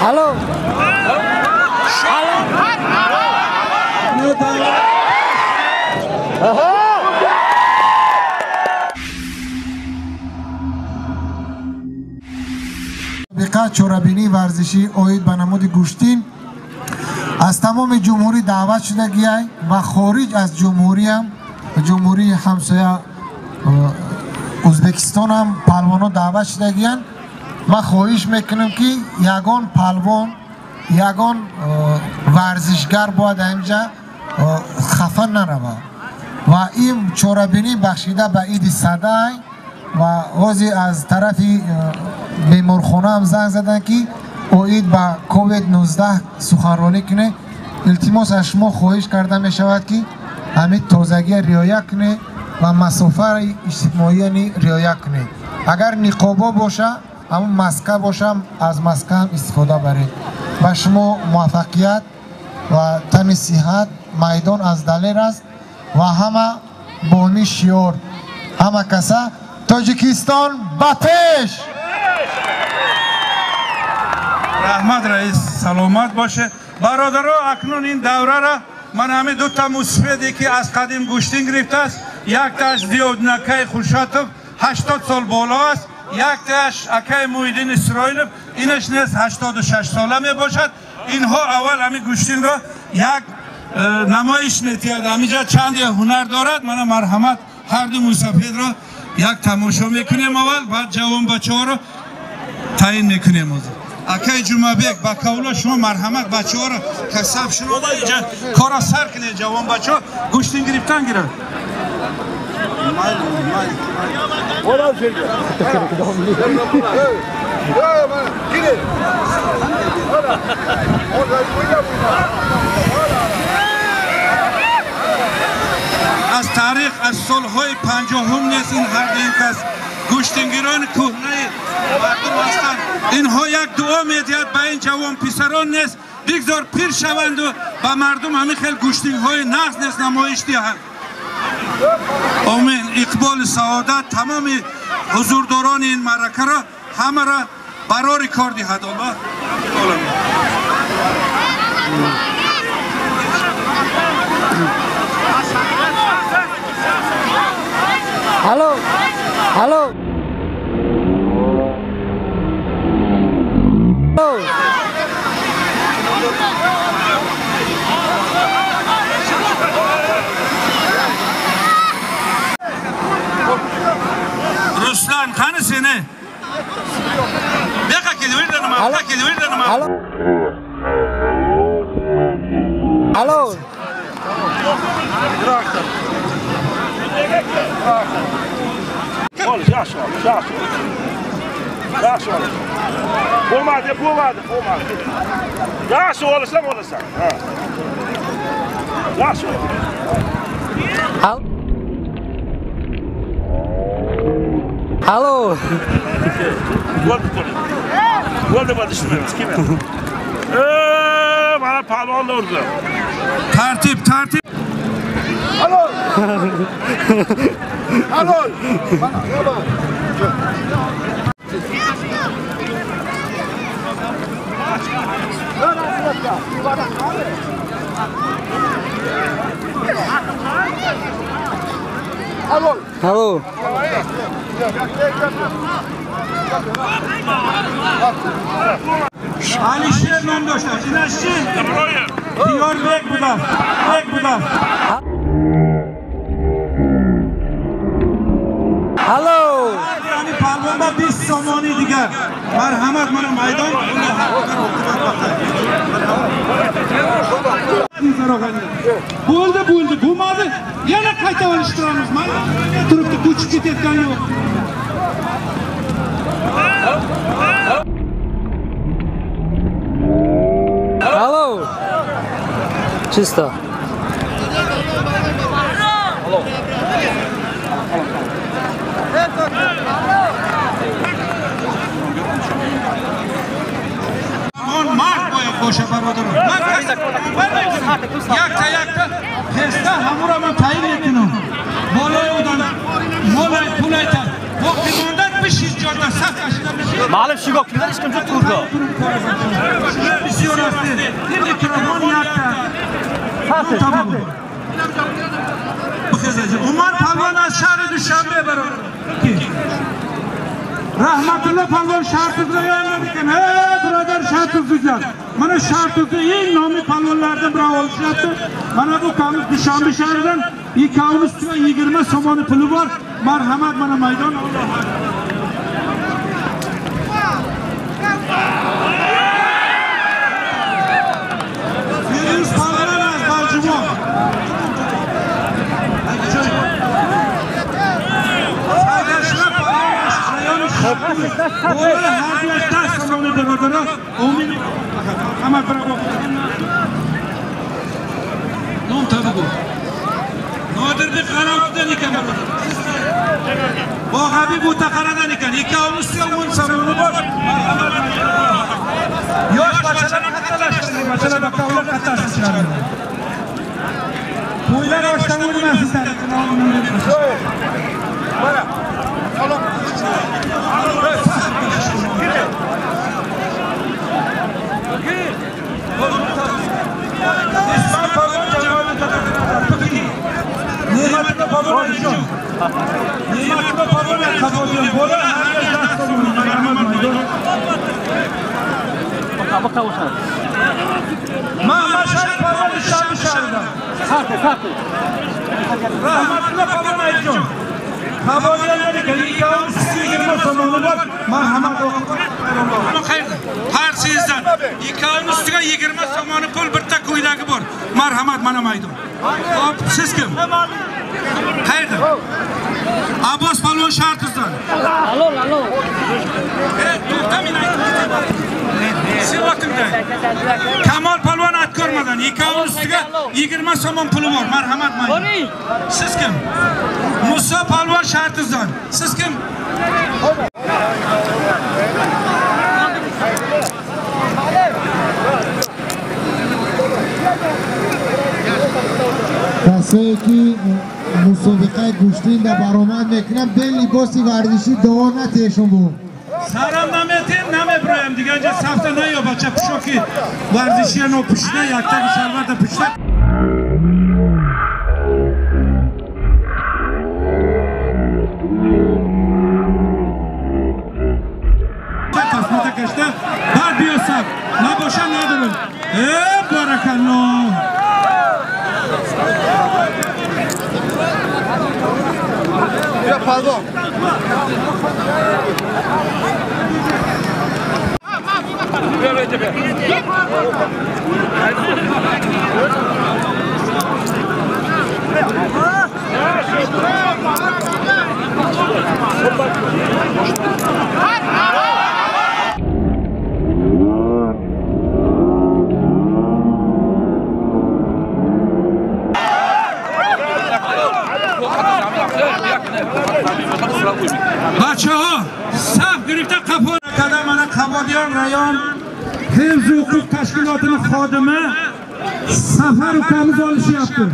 Hallo. بیقات چورابینی ورزشی اوید به نمود گوشتین از تمام جمهوری دعوت شده گیای و خارج از جمهوری هم جمهوری همسایه ازبکستان هم پهلوانا دعوت شده گیان. ما خواهش میکنم که یگان پهلوان یگان ورزشگر باید اینجا خفه نروه و این چورابینی بخشیده به عید صدای و وزی از طرف بیمارخانه هم زنگ زدن که اوید با کووید 19 سخنرانی کنه. التماس از شما خواهش کرده می شود که همین تازگی رعایت کنه و مسافه اجتماعی رعایت کنه. اگر نقابا باشه همون مسکه باشه از مسکه هم استفاده برید. و شما موفقیت و تن صحت میدان از دلیر است و همه با می شیار همه کسا تاجیکستان بپیش. رحمت رئیس سلامت باشه. برادرها اکنون این دوره را من همه دو تا موسیقی که از قدیم گوشتین گرفته است، یک تاش زیاد نکای خورشاتov 80 سال بالا است، یک تاش اکای مویدین اسرائیلov اینش نیست 86 ساله می باشد. اینها اول همه گوشتین را یک نمایش میتید. همینجا چند هنر دارد. من مرحمت هر دو موسیقی را یک تماشا میکنیم اول، بعد جوان بچه ها را تعیین میکنیم. اکای جمعبک با کولا شما مرحمت بچه ها را کسب شروع با اینجا کارا سر کنید. جوان بچه ها گوشتین گرفتن گیرن. از تاریخ از سالهای 50 نیست این هر دین کس گوشتنگیران کهنه مردم هستند. اینها یک دعا میدهد به این جوان پسران نیست بگذار پیر شوند و به مردم همین خیلی گوشتنگ های نقص نیست نمایش دهند. آمین. اقبال سعادت تمام حضورداران این معرکه را همه را برای کار دهد الله. Hallo. Hallo. Ruslan kanısı ne? Beka kedi verdi nama. Beka kedi verdi nama. Hallo. Hallo. Olha, já só. Pomada. Já só, olha só. Já só. Hallo. Gol da düşmüyoruz kim ya? Bana pahlan da orada. Tertip. Hallo. Hallo. Alişer Mendoş'ta Cinaşçı Diyor bek budan. Hallo. Yani parmağında bir somoni diğer. Merhamet bana meydan. Buldu. Bu mavi yana kayta alıştıramız. Durup da küçük gittikten yok. Hallo. Czysto. On mark boya koşa barodur. Yakta. Hesta hamura man tayin etinu. Molay udan. Molay pulayta. Bu kimandan bir şey jorda sak aşıdan bir şey. معلم شیگاه کلیدرش کم جد تورگا بسیار هستی این میکروفون یکتا عمر پهلوان از شهر دوشنبه رحمت الله پهلوان شهر تuzla yayınladıkken برادر شهر tuzlayacak bana şehir tuzla en namı pehlivanlardan bravo oluşacaktı bana bu kanun Duşanbe şehrinden ilk kavun üstüne 20 somonı pulu var merhamet bana meydan Firuz Pahlevan az Balcımon Oğlu her bir taş zamanı deradara Omin Ama bravo Non tabi bu Nadirlik karavdan iken O Habib Utakaradan iken İki avlusuya on zamanı var Yoş başalar katılaştırdı Başalar bakavlar katılaştırdı Kuylar hoştan vurmaz sizler Bana Salon İsmail Pavlon Cemal'in Nimet'le Pavlon edeceğim. Nimet'le Pavlon edeceğim. Bola her yer ders olun. Bak tavuşlar Mahmaşar Pavlon Duşanbe şehrinden. Sartı Rahmetli Pavlon edeceğim. Kabulleri gelikavun üstü 20 zamanı var. Merhamet okudum. Her sizden. İkavun üstüne 20 zamanı pul bir tek uydaki var. Merhamet bana maydım. Siz kim? Hayırdır? Abbas Pahlivan şartızdan. Alo Tahmin Siz vaktimde. Kemal Pahlivan at görmeden. İkavun üstüne 20 zaman pulu var. Merhamet maydım. Siz kim? Musa Pahlivan şartızdan. Siz kim? کسایی که مسابقه گوشتین در برآمد میکنن به لباس ورزشی دعا نتیشون بود سرم نمیتیم نمیبرایم دیگه اینجا سفته نیا بچه پشاکی ورزشی نو پشته یک تک شلوت پشته قسمت کشته بر بیاسم نباشم ندارم بارکالله یا پالوان بچه ها صف گرفته قفا نکده من قبادیان ریان حفظ حقوق تشکیلاتının خادمه سفر و کامز آلشی yaptı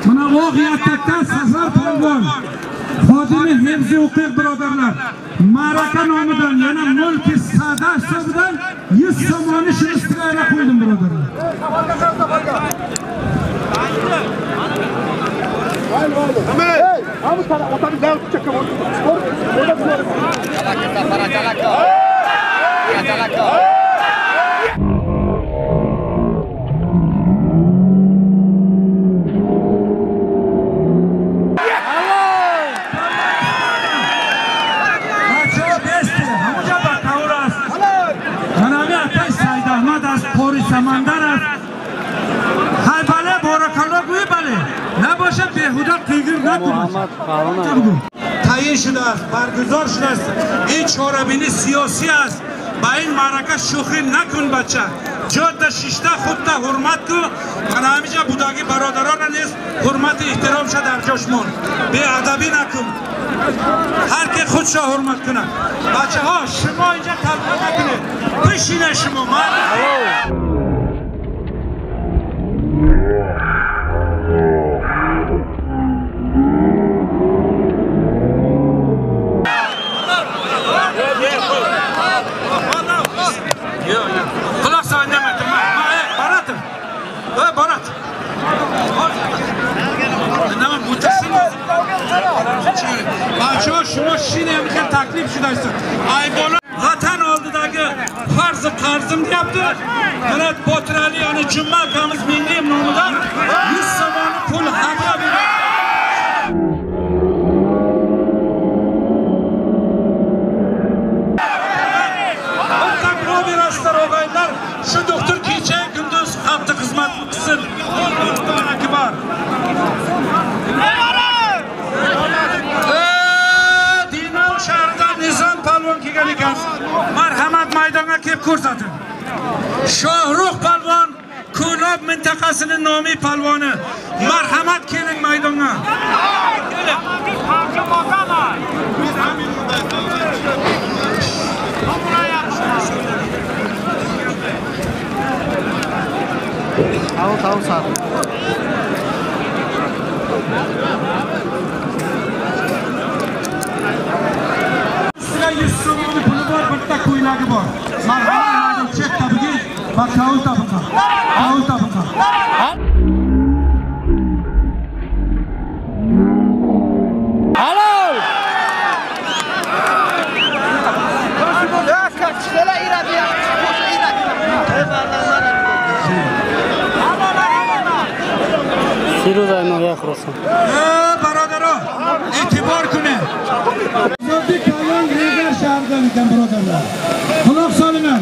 bana o gıyattakta Sefer Pahlivan خادم حفظ حقوق برادرlar Maraka namıdan yana mülk-i sada sabıdan 100 zamanı şu istirayla koydum brotherlar. Samandar است های بله بارکالله گوی بله نباشه بهوده قیگر نکنید تعیین شده است برگزار شده است این چهاربینی سیاسی است با این معرکه شوخی نکن بچه جاده شیشته خودت حرمت کن من همیشه بودگی برادران نیست حرمت احترام شد در جاش مون بی ادبی نکن هر که خودش حرمت کنه بچه ها شما اینجا تلقی نکنید بشینه شما Bacho shuma shine ham taklif shudasiz. Aybola vatan oldidagi farzi qarzim deyapti. Mana Botirali yani Juma akamiz milliy nomidan 100 somoni pul hadya berdi. Şu doktor kecha gündüz hafta xizmat qilsin. Baraka bor. Dinov shahridan Nizom palvon kelgan ekansiz. Marhamat maydonga kelib ko'rsating. Shohruh palvon Ko'lob mintaqasining nomiy palvoni. Marhamat keling maydonga. Tahu sah. Sizga 100 so'mlik puli bor, bitta ko'ylagi bor. Marhamat chet tabiga va kavul tabiqa. Kavul tabiqa. Halol! Firuzay noya xursin. Barodaro, e'tibor kuni. Zoddik palvon Regar shahridan ekan birodarlar. Quloq solinglar.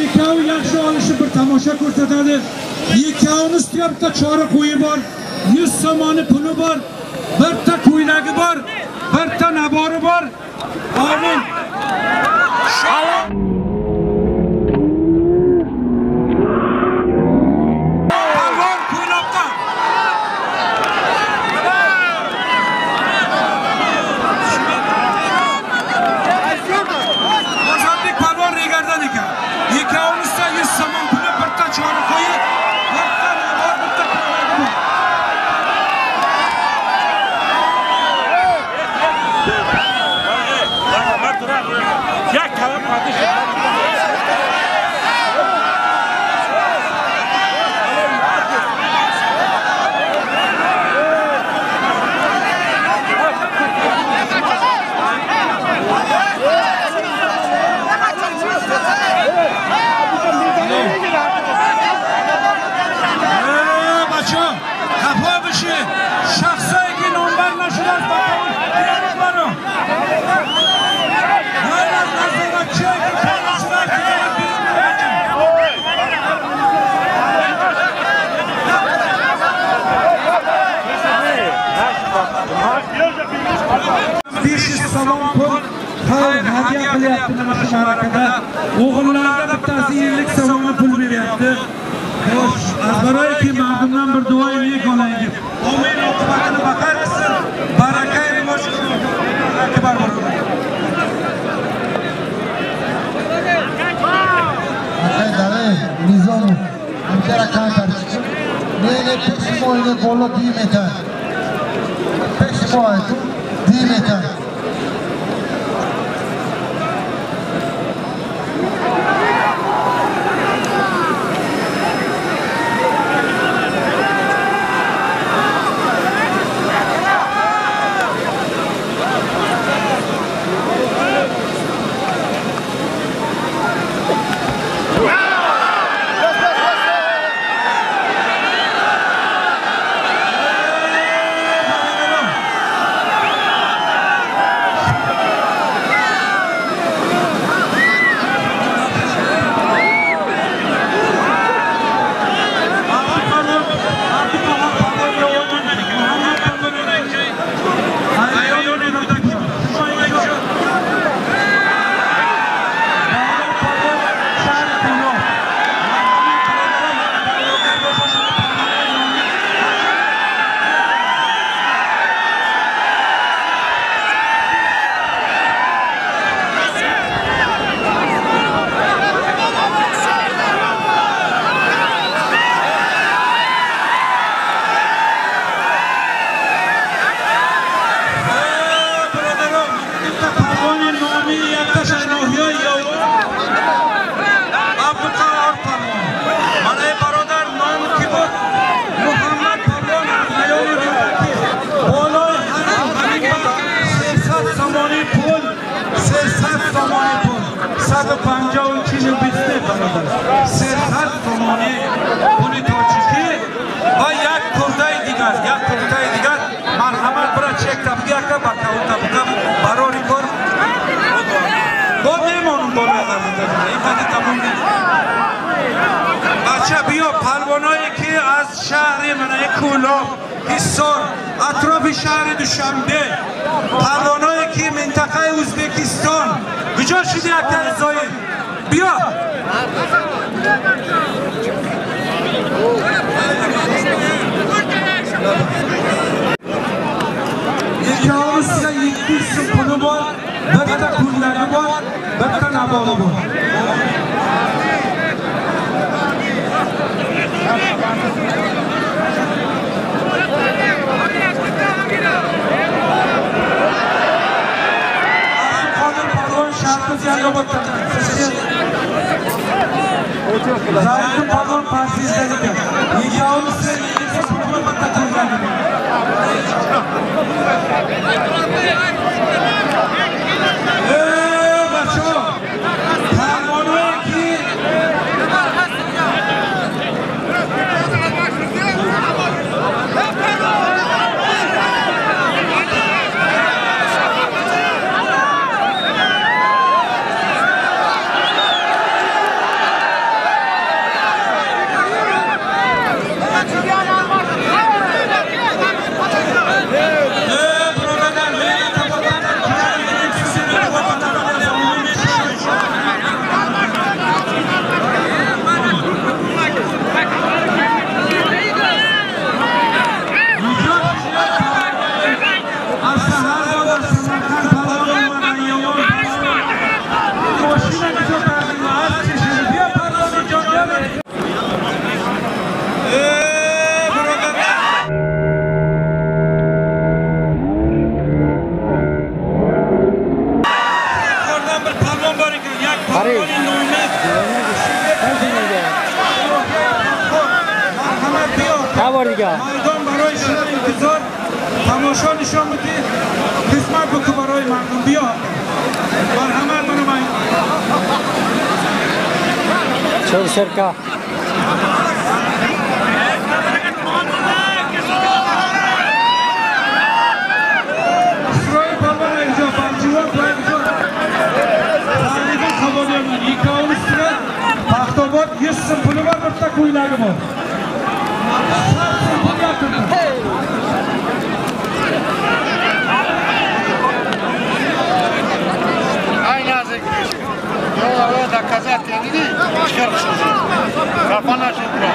Ikkovi yaxshi olishib bir tomosha ko'rsatadi. Ikkovini ustiga bitta chora qo'yi bor, 100 somoni puli bor, bitta ko'ylagi bor, bitta nabori bor. Amin. Hadiya qilyapti mana shu ma'rakada. O'g'illarga bittasi 50 somon pul beryapti. Xo'sh, azbaroyki mardumdan bir duo ilaylik olaylik. Omin oqibatini baxar qilsin. Baraka rivoj akbar bo'lsin. Dale, Nizomov, hamkara kantarchi. Meni peshimoyni qo'lga diymetan. Peshimoy diymetan. tabga ka baka tabga barori kor bo nemonun bola این خاطر تموم نیست بچه بیا پلوانایی که از شهر منای کولاب حصار اطراف شهر دوشنبه پلوانایی که منطقه ازبکستان کجا شدی اکتر زاید بیا یکی آموزه یکی سپنو بار بکتا کولنگی بار بکتا نبالو بار Zaten pardon partizleri de. Yağını söyleyince sonra takılacağım. Bacho. Pardonu ki. مردم برای شما انتظار تماشا نشان بدید قسمت بکو برای مردم بیا مرحمت منو من چون سرکا اسرائیل پلوان اینجا بلجیوان تو اینجا تقریبا خباریان من یک آن üstüne Paxtobod 100 pulu var burada kuyuları var. Ay nazik. Yola da kazat yani çıkarmışsınız. Kafana şimdi.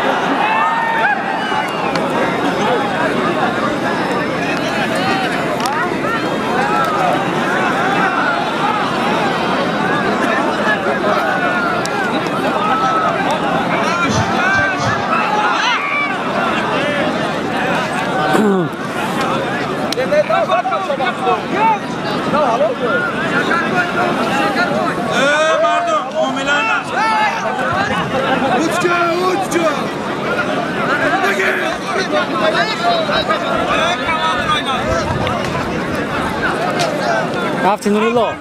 Mardum, omilana. Uçka. رفتی نورالله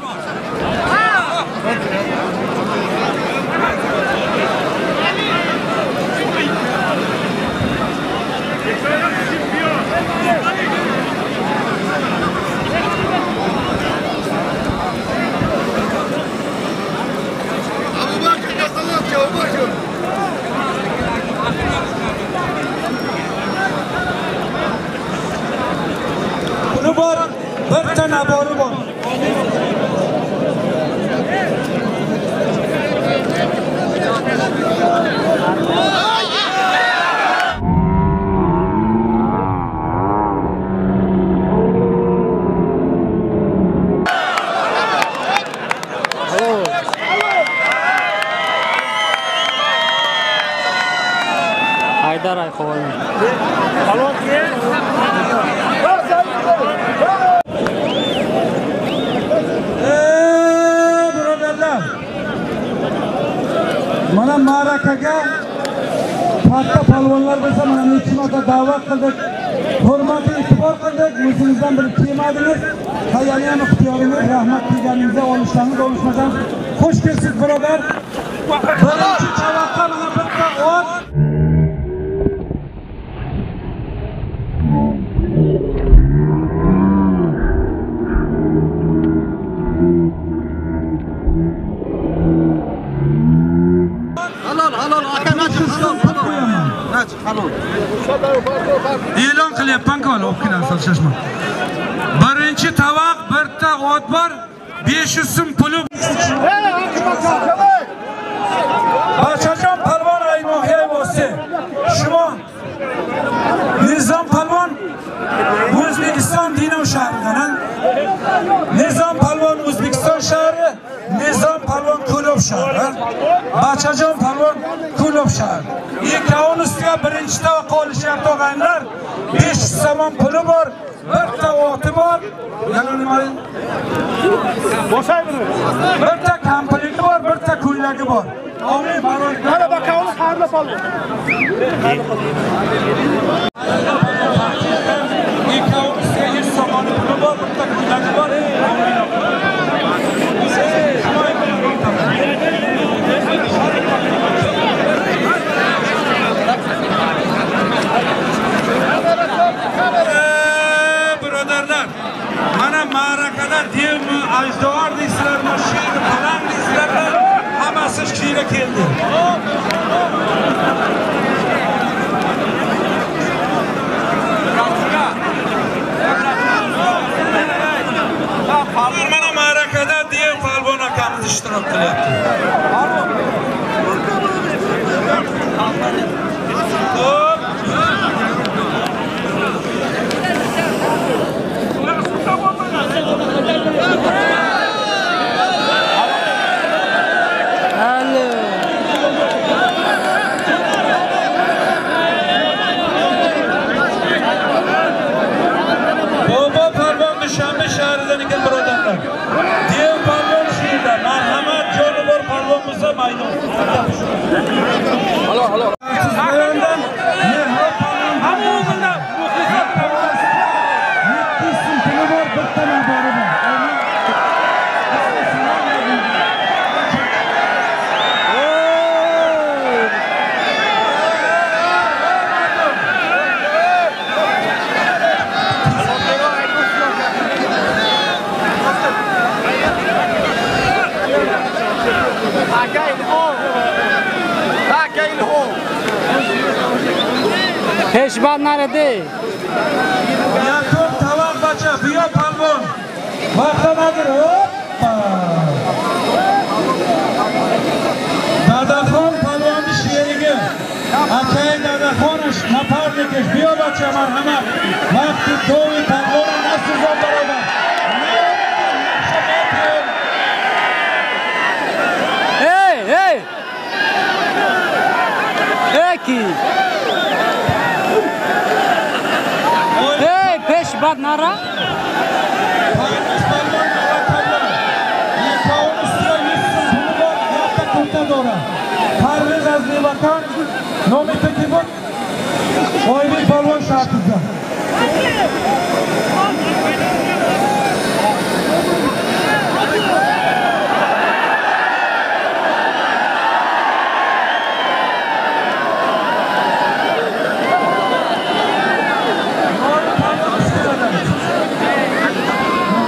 Bunu var, bir tane boru var. Haydar Aykoğlu. Birodarlar, mana ma'rakaga katta palvonlar bo'lsa mana necha marta da'vat qildik, hurmatli e'tibor qildik, o'zingizdan bir kelmadingiz. Hayali ham ixtiyoringiz, rahmat deganingizda olishsangiz olishmasangiz xush kelibsiz birodar. Birinchi chavaqqa mana bitta ot Halol, aka nachir halol. Nachir halol. E'lon qilyapman-ku, o'qinglar, shoshma. Birinchi tovoq, bitta ot bor, 500 so'm puli. Bachajon palvon aymoqay bo'lsa. Shimo Nizom palvon O'zbekiston Dinov shahridan. Nizom palvon O'zbekiston shahri, Nizom palvon Ko'lob shahri. Bachajon palvon Ko'lob shahri. Ikkovini ustiga birinchi tovoq olishyapti og'aylar. 500 so'm puli bor, bitta oti bor. Yana nima? Boshaymi? Bitta komplekti bor, bitta ko'ylagi bor. Amin baror. Mana bakavni qarlab oldi. Ikkovisi 100 so'm puli bor, bitta ko'ylagi bor. Birodarlar, mana ma'rakada devmi, ajdor deysizlarmi, sherni falan deysizlarmi? Hammasi shira keldi. Mana ma'rakada dev palvon akamiz ishtirok qilyapti. Bobo palvon Dushanbe shahridan ekan birodarlar. Dev palvon shehida, marhamat joni bor palvonimizga maydon. Halo. Sizlardan Mehrob palvon hamo'g'indan muxlislar 700 so'm puli bor, bitta nabori bor. Peshband nerede? Yakun tovoq bacha, buyo palvon. Vaqtanadir. Hoppa. Dadaxon palvonni sherigi. Akay Dadaxonish, naparnikish, buyo bacha marhamat. Vaqti to'y palvon nasibon barobar. Hey! Eki! Hey, peshband nara? Parvez azli vatan, nomi tekibun, Oybek palvon şartında.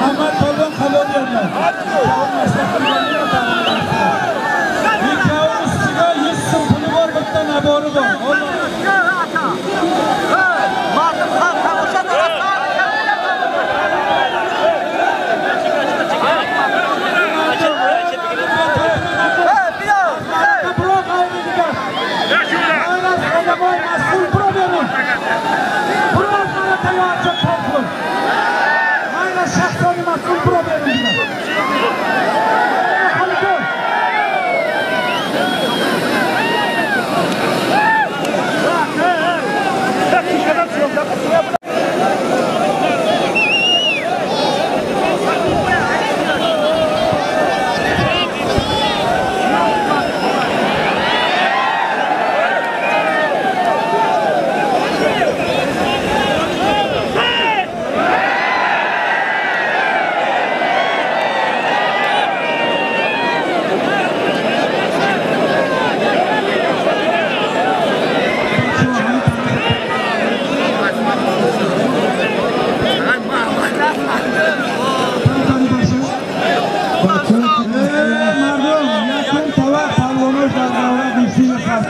Muhammed palvon kabul ediyorlar. Naboru var.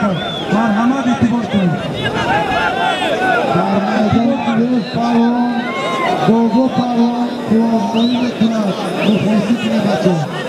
کن مرحمت اعتبار کنید در میدان یک پالون دو پالون قوانگانی بکند مخلصی کنه بچه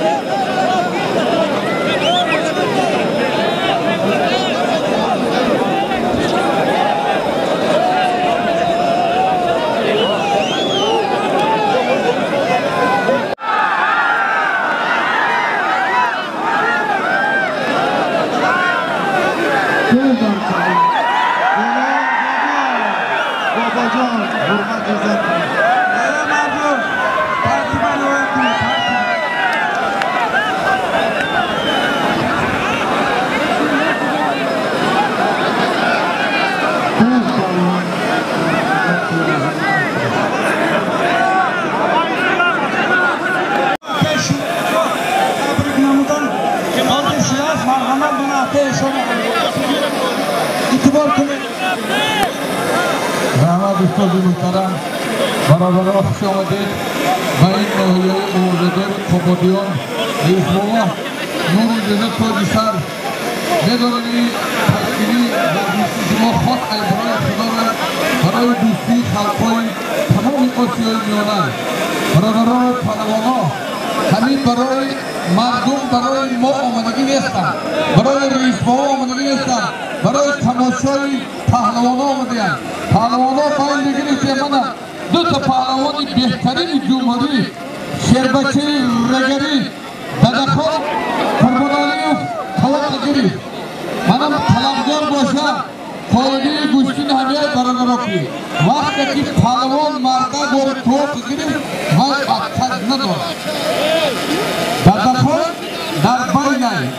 دوستان محترم برادران خوش آمدید و این ناحیه موزدار کابادیان ایسموها نور جزد تاج سر ندارنی تشکیلی و دوستی شما خاص برای خدا را برای دوستی خلقای تمام آسیای میانه برادران پهلوانا همین برای مردم برای ما آمدگی نیستند برای رئیس‌ها آمدگی نیستند برای تماشای پهلوانا آمده‌اند پهلوانا باید بگیرید که من دو تا پهلوان بهترین جمهوری شیربچه رگری ددخان قربانالیوف طلب بگیرید منم طلبگار باشم قایده گوشتین همه برادران کی وقتی که پهلوان مرده داره توپ بگیرید من اکتر ندارم ددخان در بینه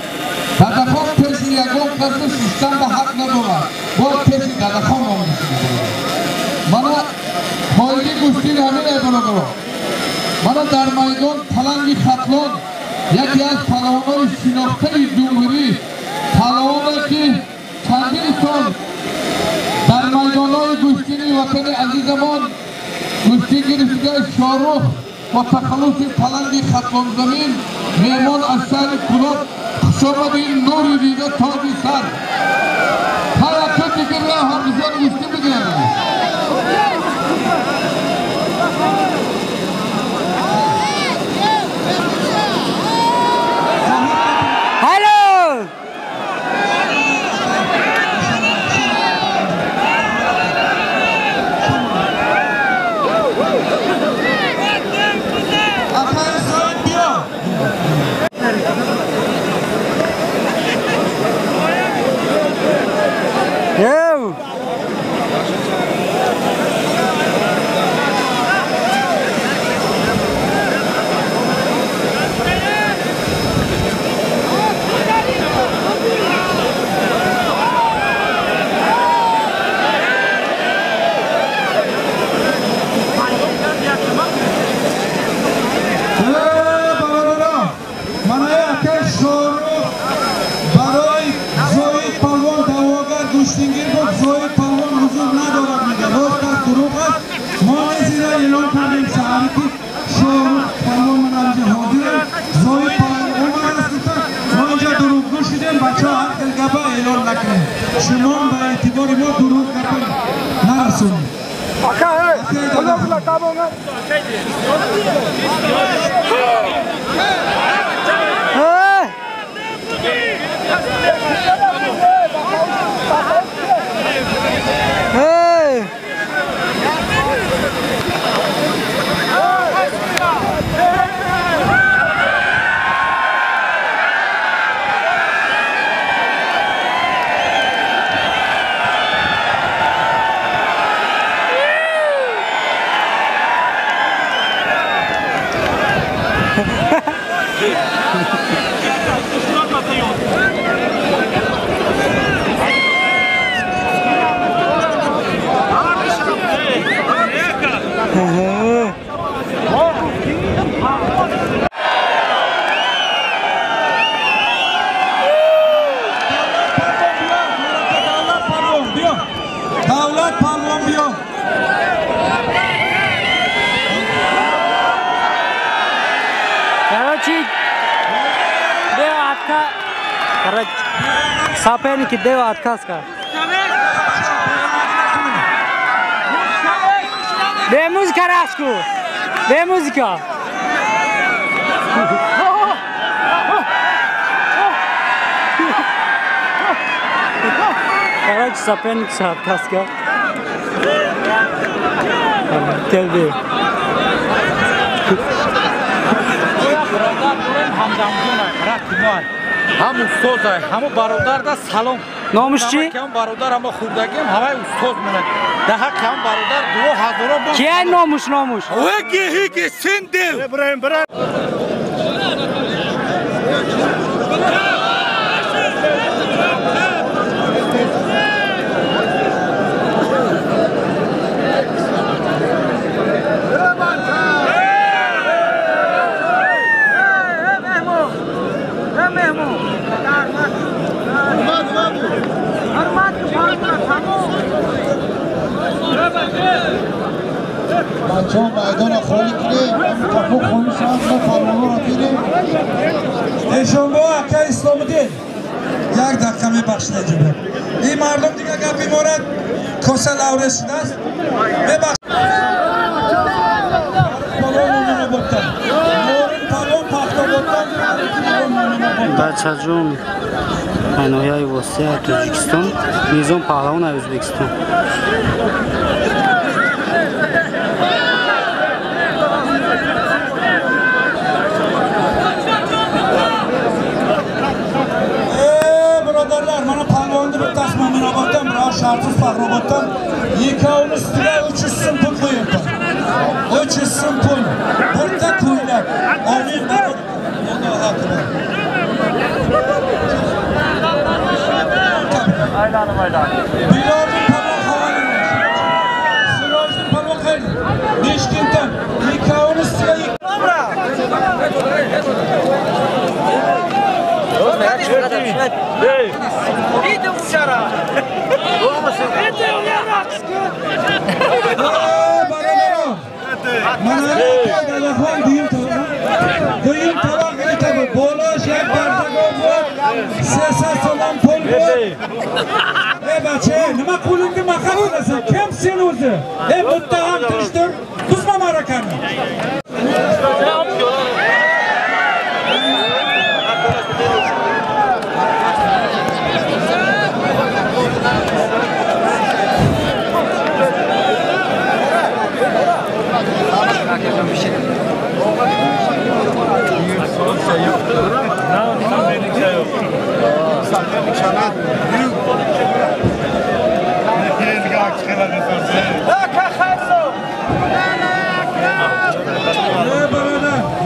ددخان پیش یکم کسی سیستم به حق ندارد باید پیش ددخان آمده مانا خواهی گوشتین همین برادران مانا در میدان پلنگ خطلان یکی از پهلوانان شناخته جمهوری پهلوانی که چندین سال در میدان‌های گوشتین وطن عزیزمان گوشتین گرفته شاهرخ و تخلص پلنگ خطلان زمین مهمان از شهر کلاب خوش آمدین نور دیده تاج سر حرکتی که راه همیشان گوشتین بگیرند شما به اعتبار ما دروغ نرسونید. Ha ha ha! Соперники делают отказ. Be muzika Rasku. Be muzika. Короче, соперник отказ. Geldi. هم استاد همه برادر دا سلام Nomuş چی؟ که هم برادر همه خوردگی هم همه استاد منه ده حق هم برادر 2000 Kiye nomuş? وگی هیگی سندل ابراهیم برای بچه ها میدان خالی کنیم کپو خالی شد ما پرمانو را بیریم اشون با اکا اسلامی دید یک دقیقه می بخشنه جبه این مردم دیگه گپی مورد کسه لورس شده است می بخش پلون بودن مورد پلون پختا بودن Бачаҷон айнояи воситаи Тоҷикистон Низом паҳлавони Ӯзбекистон. Birodarlar, mana palvonni bittasi Mo'minoboddan, biror Sharsiz Faxroboddan ikkovini ustiga 300 so'm pul qo'yibdi. 300 so'm pul. Bitta ko'ylak. Omin barod. Allohu akbar. Aylanım. Bilal'in palvon havoline. Sirojning palvon qaydi? Beshkentdan ikkovini ustiga Duyum tabak etabı, boloş yak bardagon var, siyasa solan pol var. Bache, nima qo'lingni maqam qilasan? Kim sen o'zi? Muttaham tinchdir, buzma ma'rakani.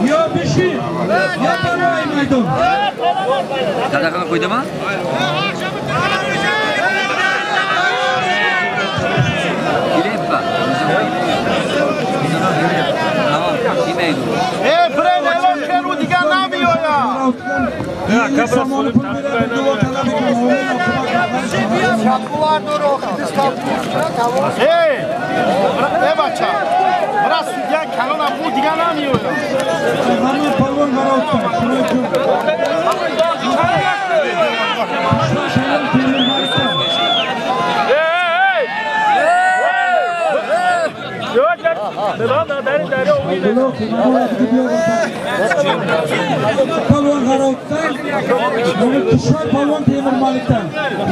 Ya bir şey, ya parayı maydon. Dadaqaga qo'ydimi? Girepa. Tamam, yemaydi. Bren e'lon qil, u degan namiyor ya. Bacha. Biraz sudya kanona bu degan namiyor ya. Hamma palvon barovtdan. Shuning uchun. Palvon G'arovdan, buni Kishor palvon Temur Malikdan.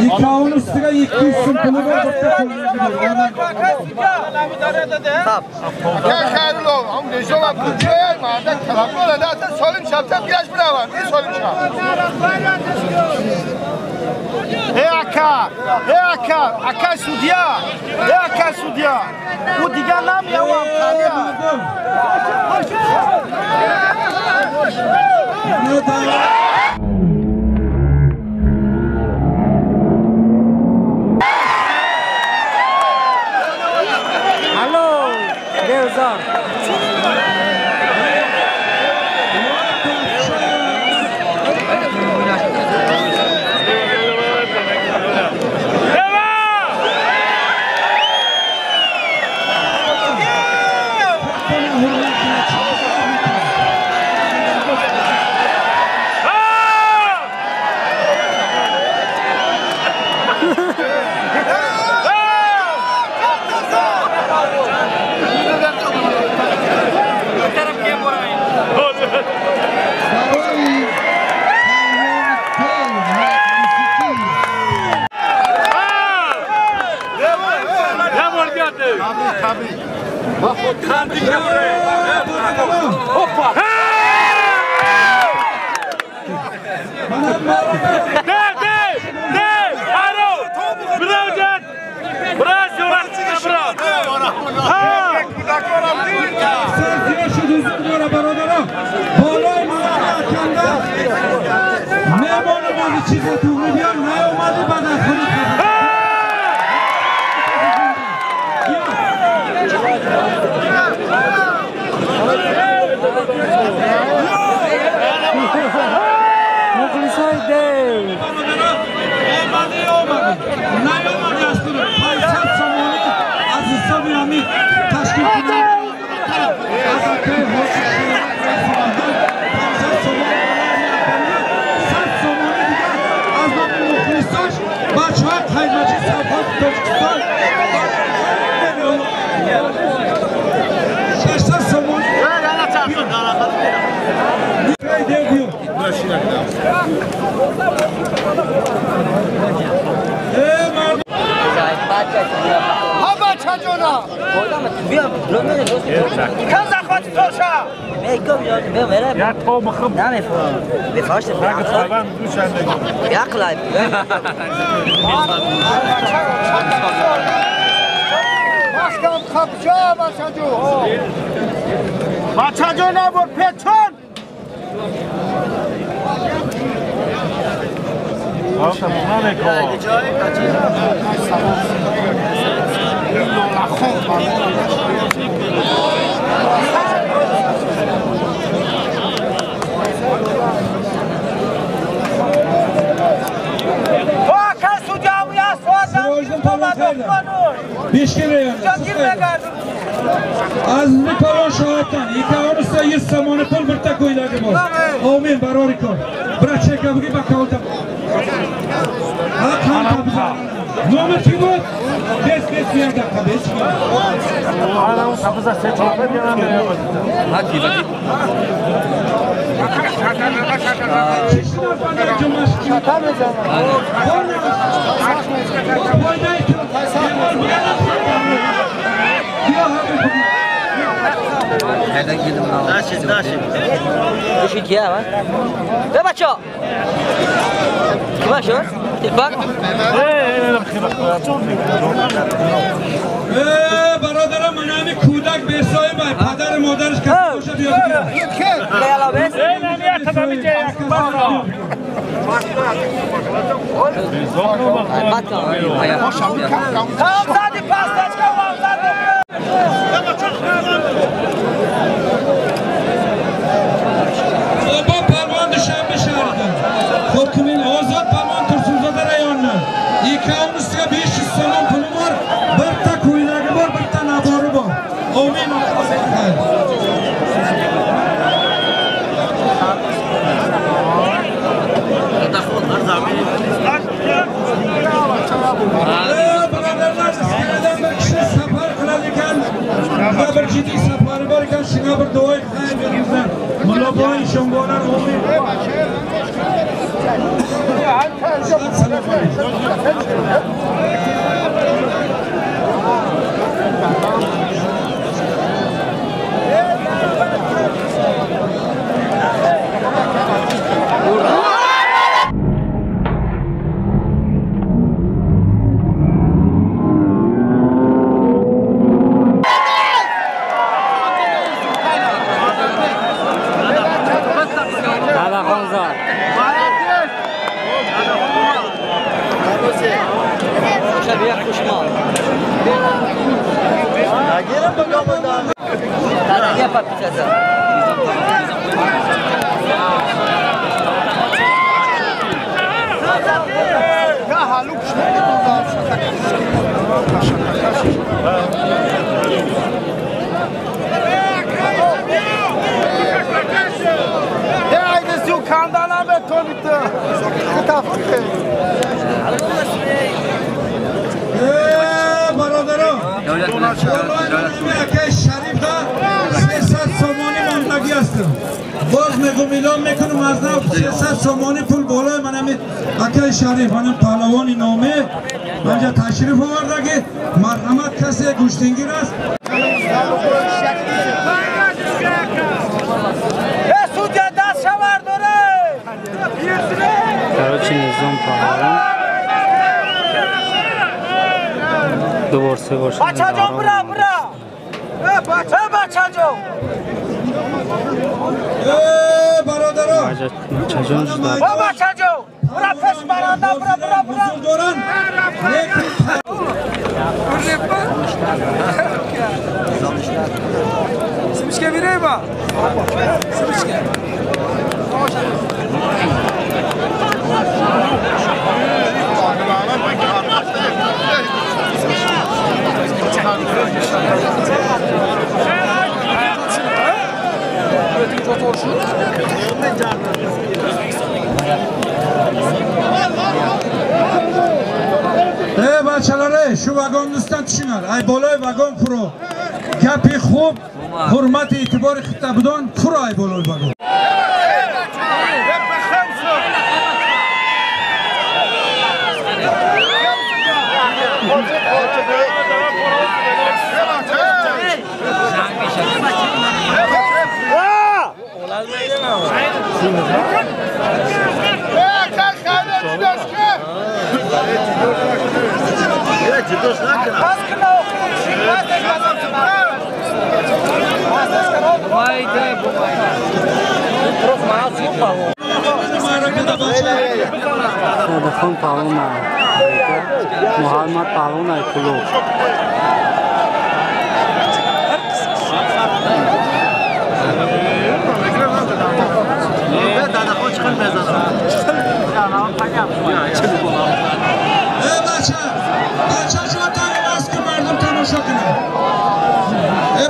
Ikkovini ustiga 200 so'm puli bor, bitta Aka xayrlo, ham nishona kuchayar, manda talab bo'ladi, ata solim shabtab gash bilaman. Ne solim shab? Aka sudya. Aka sudya. Bu degan nam yavam qariya. Алло, Девзор. Azmi Palon Shohatdan, ikkovimizda 100 somoni pul birta ko'ylagi bor. Amin baroriko. Bracheka bugi bakovda. Ha qanqa nomer kim bor? Bes yerda qabes. Ana u sapza seçildi yana. Hadi hadi. Nereden girdim lan? Naşit. Düşük ya var. Ve maço. Kim maço? Tilbak. برادرم منامی کودک به سایه بای پدر مادرش که باشه بیاد Kayala bes. Baba Parvan Dushanbe şehridan. Hokmin Ozod Parvan Tursunzade rayonidan. Ikkovimizga 500 so'm puli bor, birta ko'ylagi bor, bitta nabori bor. Amin. Birodarlar, sizlardan bir kishi safar qiladi ekan. Va bir jiddiy safari bor ekan, shunga bir duoy qilib beringizlar. Mullaboy shombolar amin. Assalomu alaykum. شریف من پهلوانی نامه Önce taşrif ovardagi marhamat kası go'shtingir است. Sudya dast shavar dore. Короче, Nizom Pahalon. Duvor sevor. Bachajon bura. Bachajon. Barodaro. Bachajon juda. Bachajon. Bura pes baranda bura. Doran. Simishga beraymi? Simishga. Bachchalari, shu vagondan tushinglar. Ay bolay vagon puro. Gapi xo'p, hurmat e'tibor xitobidan puro ay bolay vagon. Dadakon Pahalon Muhammad Pahalon pulu.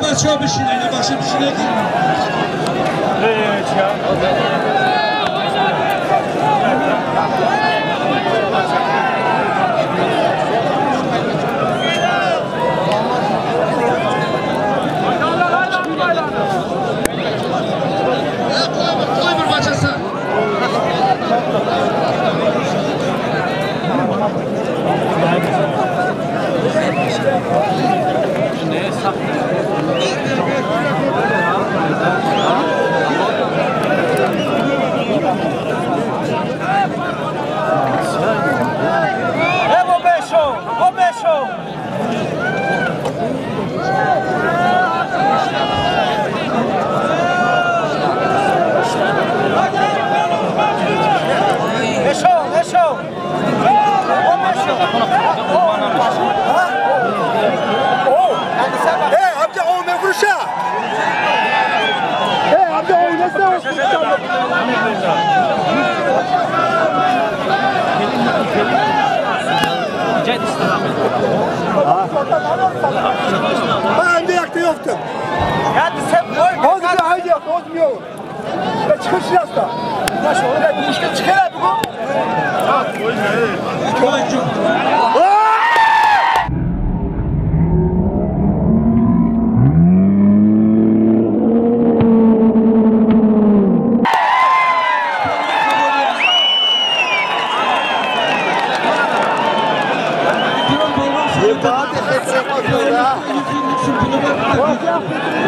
Bachcha bishine, başı bishine. Ben de yaktı yoktum. Ya sen boy. Hadi haydi yaktı, olmuyor. Ben çıkış yasta. Baş onu da bir işte çıkar bu.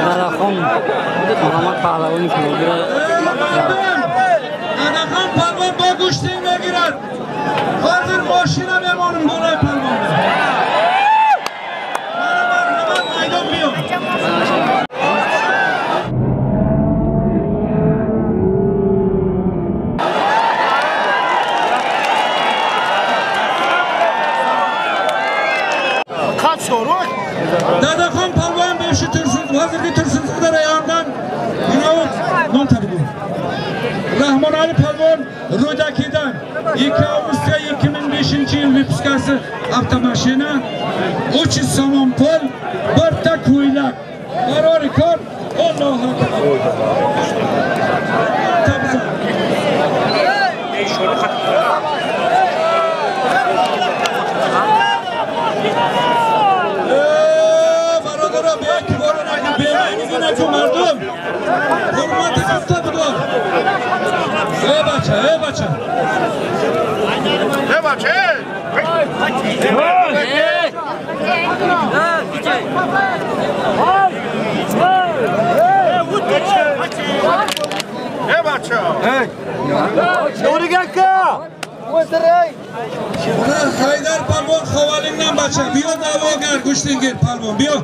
Dadakon Muhammad Pahalon pulu. Dadakon Pahalon ba go'shtingga girar. Hozir mashina mehmonim bo'lay palvon. Marhamat maydon buyur. Kaç soru? Dadakon palvon beshi tursun, hozirgi tursunlar ayondan Munovut non tabibu. Rahmon Ali palvon Ro'dakidan 2 avgustga 2005-yil vipuskasi avtomashina 300 somon pul, 1 ta ko'ylak. Qarori kor. Allohu akbar. Tabrik. Barodaro belki boranagi bemayligina ku mardum. Hurmatingiz tabidan. Ey bacha. Ne var? Haydar palvon havolindan bacha. Biyo da'vogar Gushtingir palvon. Biyo.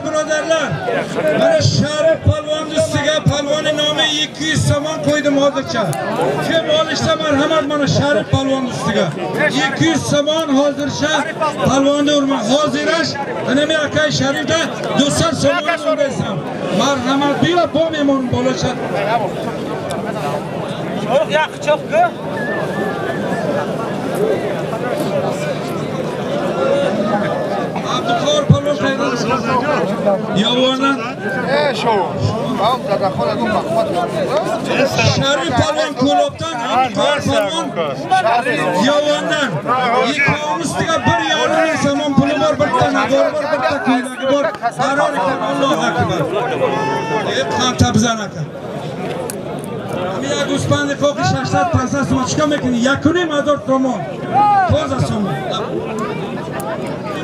Birodarlar, mana Sharif palvon ustiga palvoni nomi 200 somon qo'ydim hozircha. Kim olishsa marhamat mana Sharif palvon ustiga. 200 somon hozircha palvonni urma. Hozirash ana men akay Sharifda 200 somon bersam. Marhamat biyo bu memon bo'lacha. Çok yakın çok ku. Abdukor palvon qayda? Yovona. Shu. Tamam, tadaxul edim mahmat. Sharif palvon Ko'lobdan, Abdukor palvon Yovondan. Ikkovimizga 1,5 somon puli bor, bitta nagor bor, bitta ko'ylagi bor. Qaror ekan Alloh akbar. Qanta bizan aka. Jak uspany fokus 80% smaczka mekini. Yakuni mador somon. Poza somon.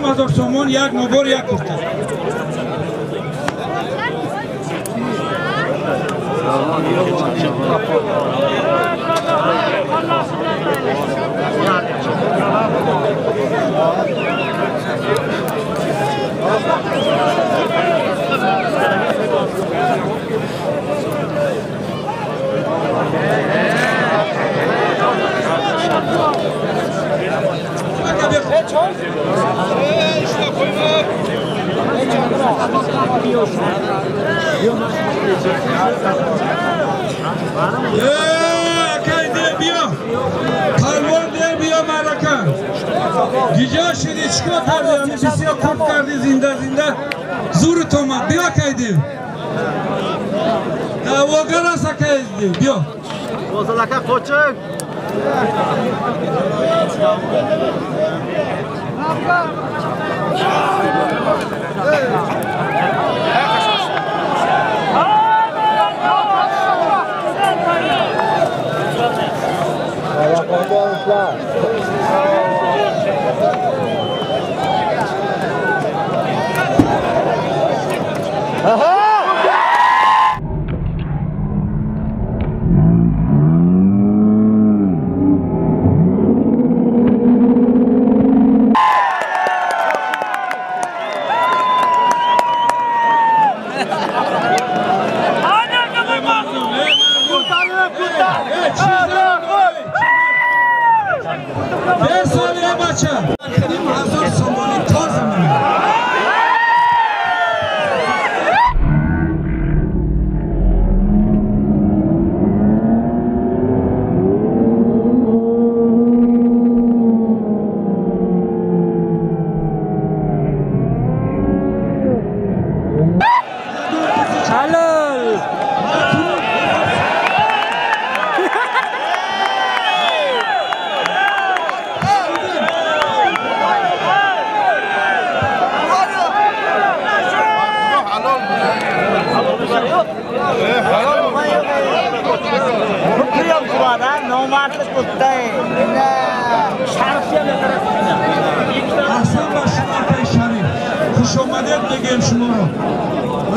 Mador somon jak nobor jak kurta. Gica şedi çıkıyor kardeşim, birisi yok kurt kardeşi zinda zuru toma, bir akaydı. Ya o kadar sakaydı, diyor. O zalaka koçuk.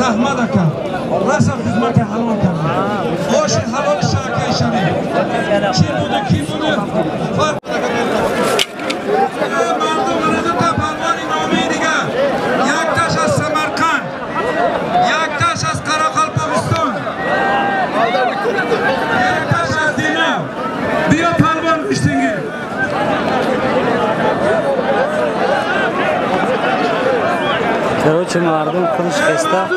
Rahmat aka, rasa hizmeti halal kardı. Hoş halal şarkı şarkı. Kim bunu? Fark. Mardumunu da palvani nomiydiga. Yaktaş az Samarkand, yaktaş az Karakalpagiston, yaktaş az Dina. Biyo palvon Gushtingir. Короче, мардum kılıç kesta.